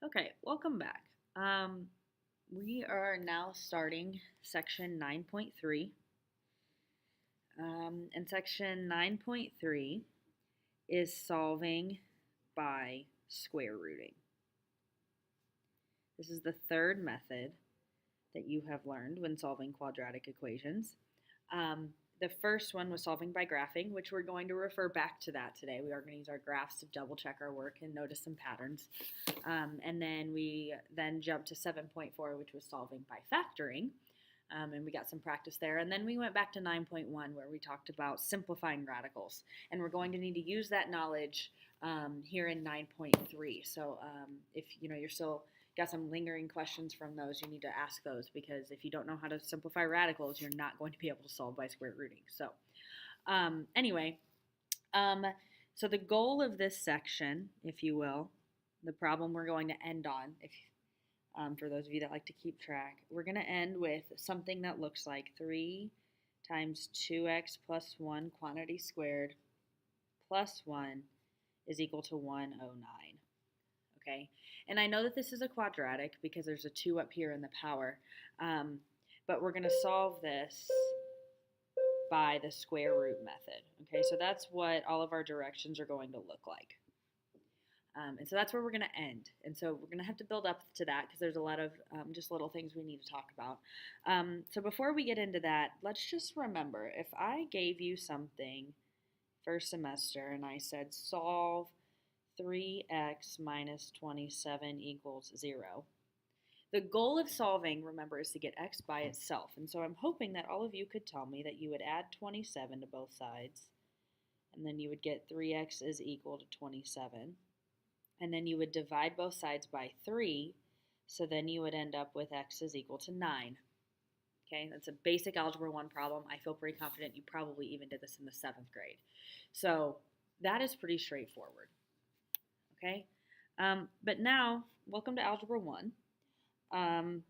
Okay, welcome back. We are now starting section 9.3. And section 9.3 is solving by square rooting. This is the third method that you have learned when solving quadratic equations. The first one was solving by graphing, which we're going to refer back to that today. We are going to use our graphs to double check our work and notice some patterns. And then we jumped to 7.4, which was solving by factoring. And we got some practice there. And then we went back to 9.1, where we talked about simplifying radicals. And we're going to need to use that knowledge here in 9.3. So if you're still got some lingering questions from those, you need to ask those, because if you don't know how to simplify radicals, you're not going to be able to solve by square rooting. So anyway, so the goal of this section, if you will, the problem we're going to end on, if for those of you that like to keep track, we're going to end with something that looks like 3 times 2x plus 1 quantity squared plus 1 is equal to 109. Okay, and I know that this is a quadratic because there's a 2 up here in the power, but we're going to solve this by the square root method. Okay, so that's what all of our directions are going to look like. And so that's where we're going to end. And so we're going to have to build up to that because there's a lot of just little things we need to talk about. So before we get into that, let's just remember, if I gave you something first semester and I said solve 3x minus 27 equals 0. The goal of solving, remember, is to get x by itself. And so I'm hoping that all of you could tell me that you would add 27 to both sides, and then you would get 3x is equal to 27. And then you would divide both sides by 3, so then you would end up with x is equal to 9. Okay, that's a basic Algebra 1 problem. I feel pretty confident you probably even did this in the 7th grade. So that is pretty straightforward. Okay, but now, welcome to Algebra 1.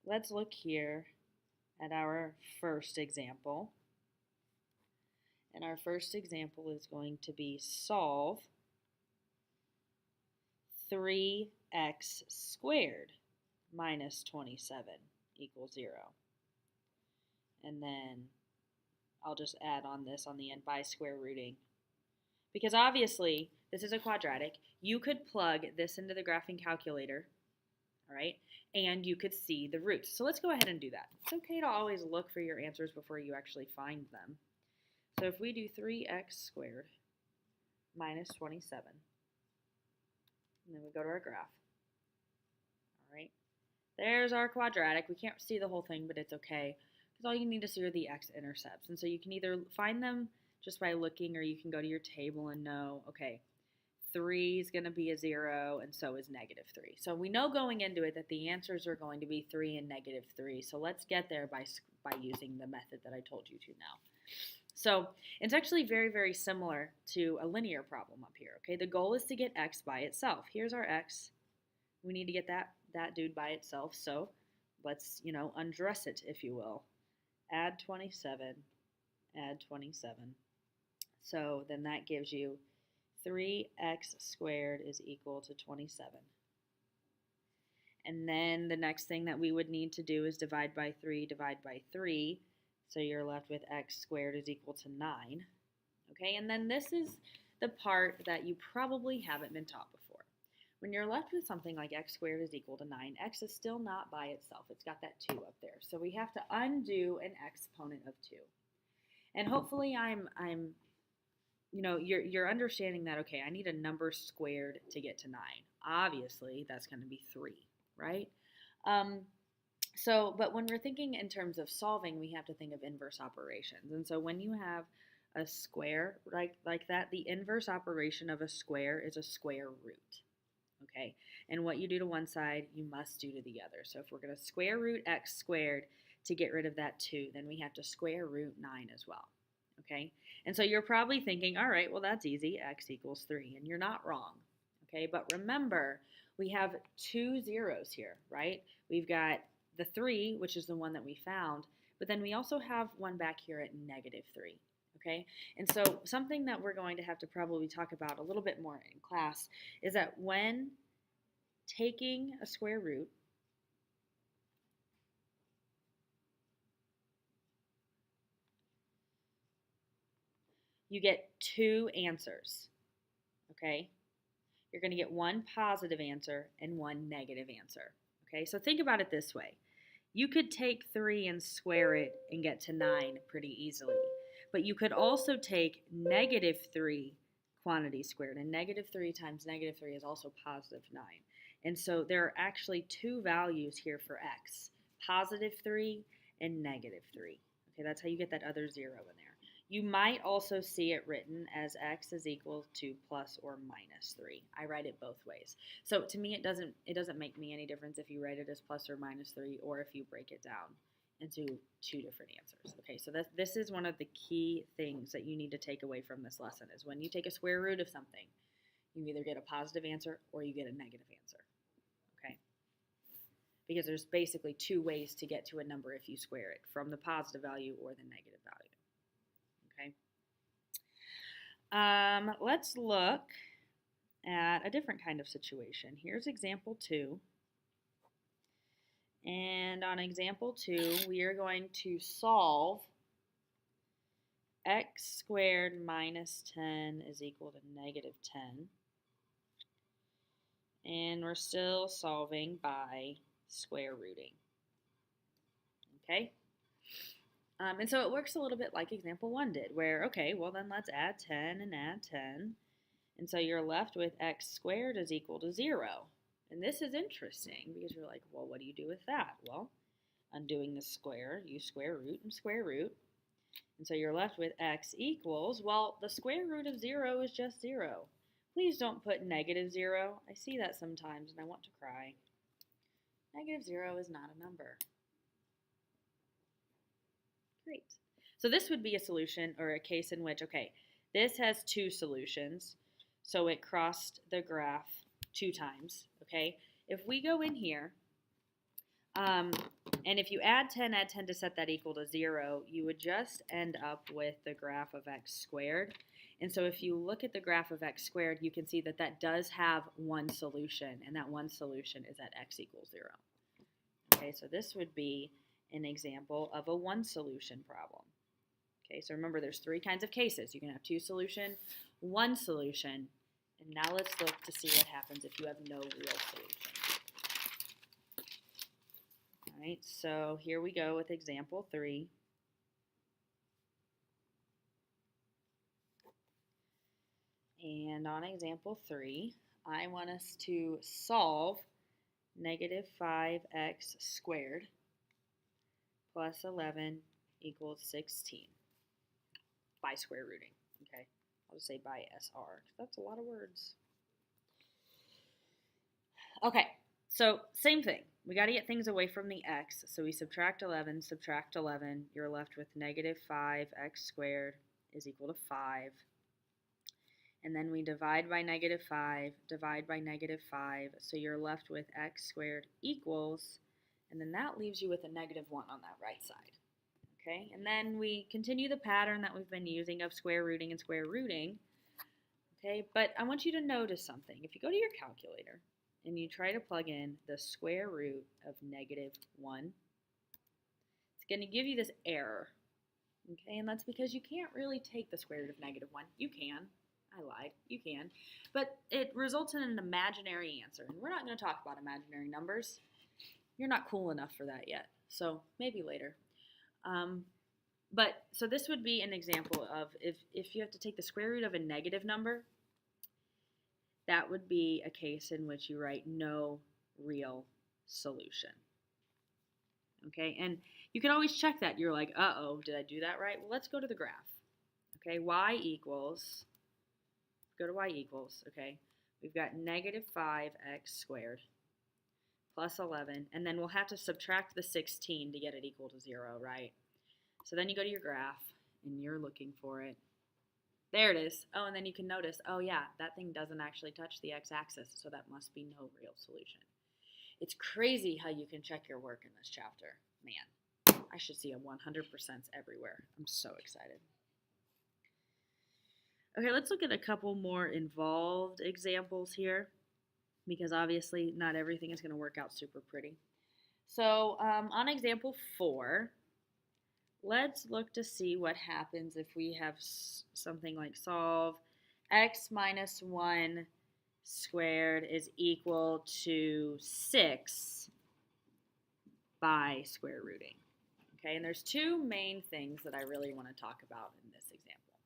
Let's look here at our first example. And our first example is going to be solve 3x squared minus 27 equals 0. And then I'll just add on this on the end by square rooting. Because obviously, this is a quadratic. You could plug this into the graphing calculator, all right, and you could see the roots. So let's go ahead and do that. It's okay to always look for your answers before you actually find them. So if we do 3x squared minus 27, and then we go to our graph, all right, there's our quadratic. We can't see the whole thing, but it's okay, because all you need to see are the x-intercepts. And so you can either find them just by looking, or you can go to your table and know, okay, 3 is going to be a 0, and so is negative 3. So we know going into it that the answers are going to be 3 and negative 3. So let's get there by using the method that I told you to now. So it's actually very, very similar to a linear problem up here. Okay, the goal is to get x by itself. Here's our x. We need to get that dude by itself. So let's, undress it, if you will. Add 27, add 27. So then that gives you 3x squared is equal to 27. And then the next thing that we would need to do is divide by 3, divide by 3. So you're left with x squared is equal to 9. Okay, and then this is the part that you probably haven't been taught before. When you're left with something like x squared is equal to 9, x is still not by itself. It's got that 2 up there. So we have to undo an exponent of 2. And hopefully you're understanding that, okay, I need a number squared to get to 9. Obviously, that's going to be 3, right? But when we're thinking in terms of solving, we have to think of inverse operations. And so when you have a square like that, the inverse operation of a square is a square root. Okay, and what you do to one side, you must do to the other. So if we're going to square root x squared to get rid of that 2, then we have to square root 9 as well. Okay, and so you're probably thinking, all right, well, that's easy, x equals 3, and you're not wrong. Okay, but remember, we have 2 zeros here, right? We've got the 3, which is the one that we found, but then we also have one back here at negative 3. Okay, and so something that we're going to have to probably talk about a little bit more in class is that when taking a square root, you get two answers, okay? You're going to get one positive answer and one negative answer, okay? So think about it this way. You could take 3 and square it and get to 9 pretty easily. But you could also take -3 quantity squared, and -3 times -3 is also +9. And so there are actually two values here for x, +3 and -3. Okay, that's how you get that other 0 in there. You might also see it written as x is equal to plus or minus 3. I write it both ways. So to me, it doesn't make me any difference if you write it as plus or minus 3 or if you break it down into two different answers. Okay, so this is one of the key things that you need to take away from this lesson is when you take a square root of something, you either get a positive answer or you get a negative answer. Okay, because there's basically two ways to get to a number if you square it, from the positive value or the negative value. Let's look at a different kind of situation. Here's example 2. And on example 2, we are going to solve x squared minus 10 is equal to -10. And we're still solving by square rooting. Okay? And so it works a little bit like example 1 did, where, okay, well then let's add 10 and add 10. And so you're left with x squared is equal to 0. And this is interesting because you're like, well, what do you do with that? Well, undoing the square, you square root and square root. And so you're left with x equals, well, the square root of 0 is just 0. Please don't put -0. I see that sometimes and I want to cry. -0 is not a number. Great. So this would be a solution or a case in which, okay, this has two solutions. So it crossed the graph 2 times, okay? If we go in here, and if you add 10 to set that equal to 0, you would just end up with the graph of x squared. And so if you look at the graph of x squared, you can see that that does have one solution, and that one solution is at x equals 0. Okay, so this would be an example of a one solution problem. Okay, so remember there's 3 kinds of cases. You can have 2 solution, 1 solution, and now let's look to see what happens if you have no real solution. All right, so here we go with example 3. And on example 3, I want us to solve -5x squared plus 11 equals 16 by square rooting. Okay, I'll just say by SR because that's a lot of words. Okay, so same thing. We got to get things away from the x. So we subtract 11, you're left with -5x squared is equal to 5. And then we divide by -5, divide by -5, so you're left with x squared equals, and then that leaves you with a -1 on that right side. Okay, and then we continue the pattern that we've been using of square rooting and square rooting. Okay, but I want you to notice something. If you go to your calculator and you try to plug in the square root of -1, it's going to give you this error. Okay, and that's because you can't really take the square root of -1. You can. I lied. You can. But it results in an imaginary answer. And we're not going to talk about imaginary numbers. You're not cool enough for that yet. So maybe later. But so this would be an example of if you have to take the square root of a negative number, that would be a case in which you write no real solution. Okay, and you can always check that. You're like, uh-oh, did I do that right? Well, let's go to the graph. Okay, y equals, go to y equals, okay, we've got -5x squared plus 11, and then we'll have to subtract the 16 to get it equal to 0, right? So then you go to your graph, and you're looking for it. There it is. Oh, and then you can notice, oh yeah, that thing doesn't actually touch the x-axis, so that must be no real solution. It's crazy how you can check your work in this chapter. Man, I should see a 100% everywhere. I'm so excited. Okay, let's look at a couple more involved examples here. because obviously not everything is going to work out super pretty. So on example 4, let's look to see what happens if we have something like solve x minus 1 squared is equal to 6 by square rooting. Okay, and there's two main things that I really want to talk about in this example.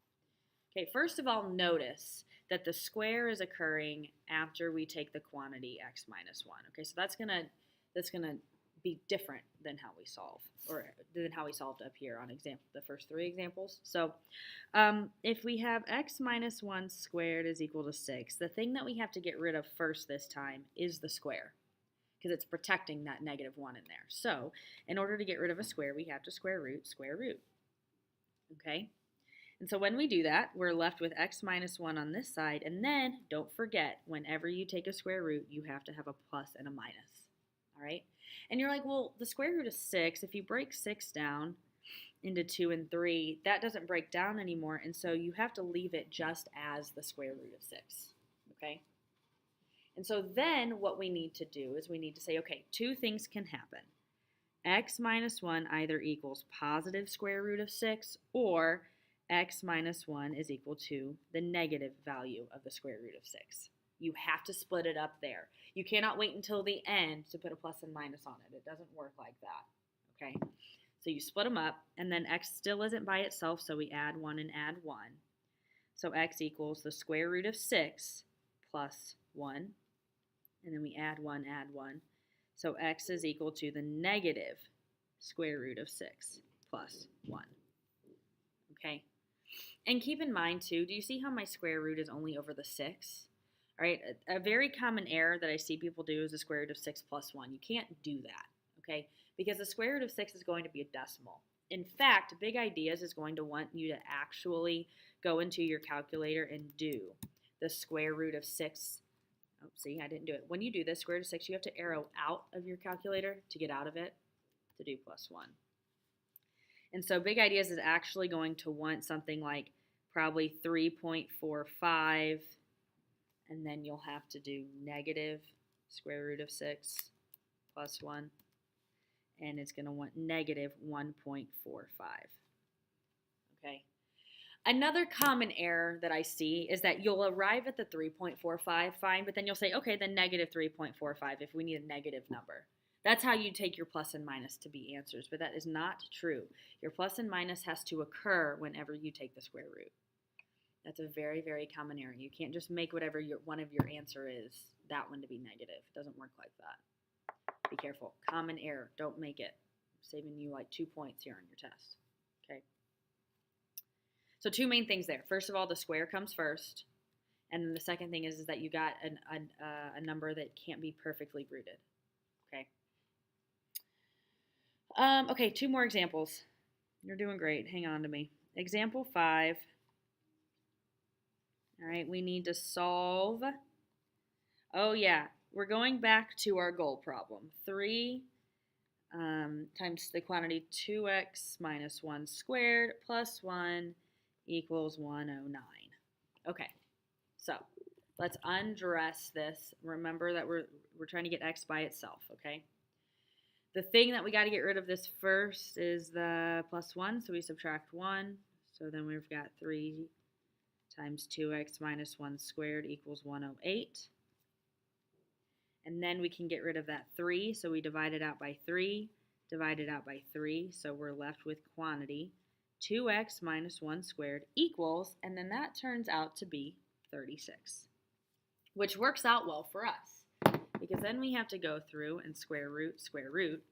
Okay, first of all, notice that the square is occurring after we take the quantity x minus 1. Okay, so that's gonna be different than how we solve, or than how we solved up here on the first 3 examples. So if we have x minus 1 squared is equal to 6, the thing that we have to get rid of first this time is the square, because it's protecting that negative 1 in there. So in order to get rid of a square, we have to square root. Okay? And so when we do that, we're left with x minus 1 on this side, and then don't forget, whenever you take a square root, you have to have a plus and a minus. All right? And you're like, well, the square root of 6, if you break 6 down into 2 and 3, that doesn't break down anymore, and so you have to leave it just as the square root of 6. Okay? And so then what we need to do is we need to say, okay, 2 things can happen. X minus 1 either equals positive square root of 6, or x minus 1 is equal to the negative value of the square root of 6. You have to split it up there. You cannot wait until the end to put a plus and minus on it. It doesn't work like that. Okay? So you split them up, and then x still isn't by itself, so we add 1 and add 1. So x equals the square root of 6 plus 1. And then we add 1. So x is equal to the negative square root of 6 plus 1. Okay? And keep in mind, too, do you see how my square root is only over the 6? All right, a very common error that I see people do is the square root of 6 plus 1. You can't do that, okay? Because the square root of 6 is going to be a decimal. In fact, Big Ideas is going to want you to actually go into your calculator and do the square root of 6. Oh, see, I didn't do it. When you do this, square root of 6, you have to arrow out of your calculator to get out of it to do plus 1. And so Big Ideas is actually going to want something like probably 3.45, and then you'll have to do negative square root of 6 plus 1, and it's going to want negative 1.45. Okay. Another common error that I see is that you'll arrive at the 3.45 fine, but then you'll say, okay, then negative 3.45 if we need a negative number. That's how you take your plus and minus to be answers, but that is not true. Your plus and minus has to occur whenever you take the square root. That's a very, very common error. You can't just make whatever one of your answer is, that one to be negative. It doesn't work like that. Be careful. Common error. Don't make it. I'm saving you like 2 points here on your test. Okay. So 2 main things there. First of all, the square comes first. And then the second thing is that you got a number that can't be perfectly rooted. Okay. Okay, 2 more examples. You're doing great. Hang on to me. Example 5. All right, we need to solve. Oh, yeah. We're going back to our goal problem. 3 times the quantity 2x minus 1 squared plus 1 equals 109. Okay, so let's undress this. Remember that we're trying to get x by itself, okay? The thing that we got to get rid of this first is the plus 1, so we subtract 1. So then we've got 3 times 2x minus 1 squared equals 108. And then we can get rid of that 3, so we divide it out by 3, divide it out by 3, so we're left with quantity 2x minus 1 squared equals, and then that turns out to be 36, which works out well for us, because then we have to go through and square root,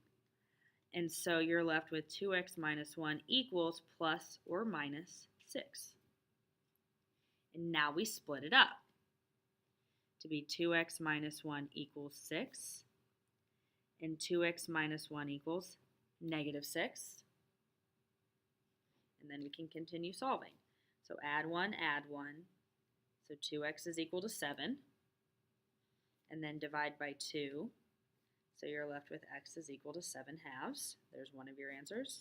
and so you're left with 2x minus 1 equals plus or minus 6. And now we split it up to be 2x minus 1 equals 6, and 2x minus 1 equals negative 6. And then we can continue solving. So add 1, so 2x is equal to 7, and then divide by 2, so you're left with x is equal to 7 halves. There's one of your answers.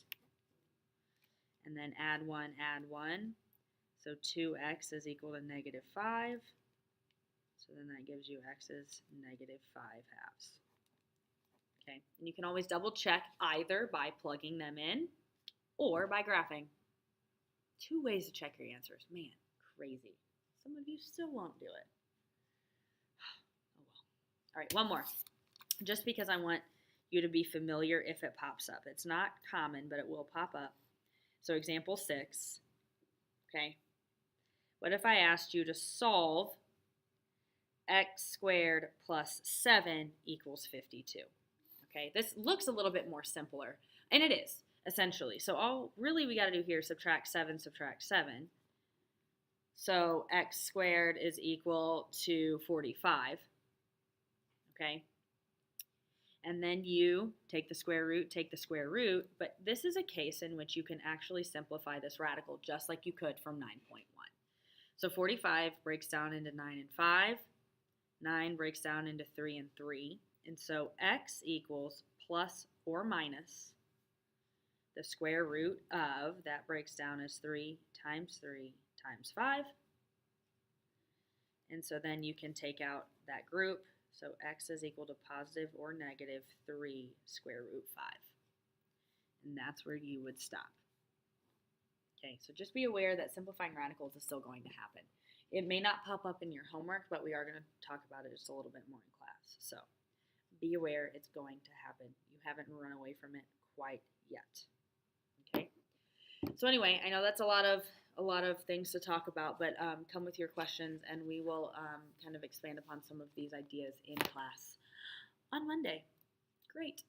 And then add 1, so 2x is equal to negative 5. So So then that gives you x is negative 5 halves. Okay, and you can always double check either by plugging them in or by graphing. 2 ways to check your answers. Man, crazy. Some of you still won't do it. Oh well. All right, one more. Just because I want you to be familiar if it pops up. It's not common, but it will pop up. So example 6, okay? What if I asked you to solve x squared plus 7 equals 52? Okay, this looks a little bit more simpler, and it is, essentially. So all really we got to do here is subtract 7, subtract 7. So x squared is equal to 45, okay? And then you take the square root, but this is a case in which you can actually simplify this radical just like you could from 9.1. So 45 breaks down into 9 and 5, 9 breaks down into 3 and 3, and so x equals plus or minus the square root of, that breaks down as 3 times 5, and so then you can take out that group. So x is equal to positive or negative 3 square root 5. And that's where you would stop. Okay, so just be aware that simplifying radicals is still going to happen. It may not pop up in your homework, but we are going to talk about it just a little bit more in class. So be aware it's going to happen. You haven't run away from it quite yet. Okay. So anyway, I know that's a lot of things to talk about, but come with your questions and we will kind of expand upon some of these ideas in class on Monday. Great.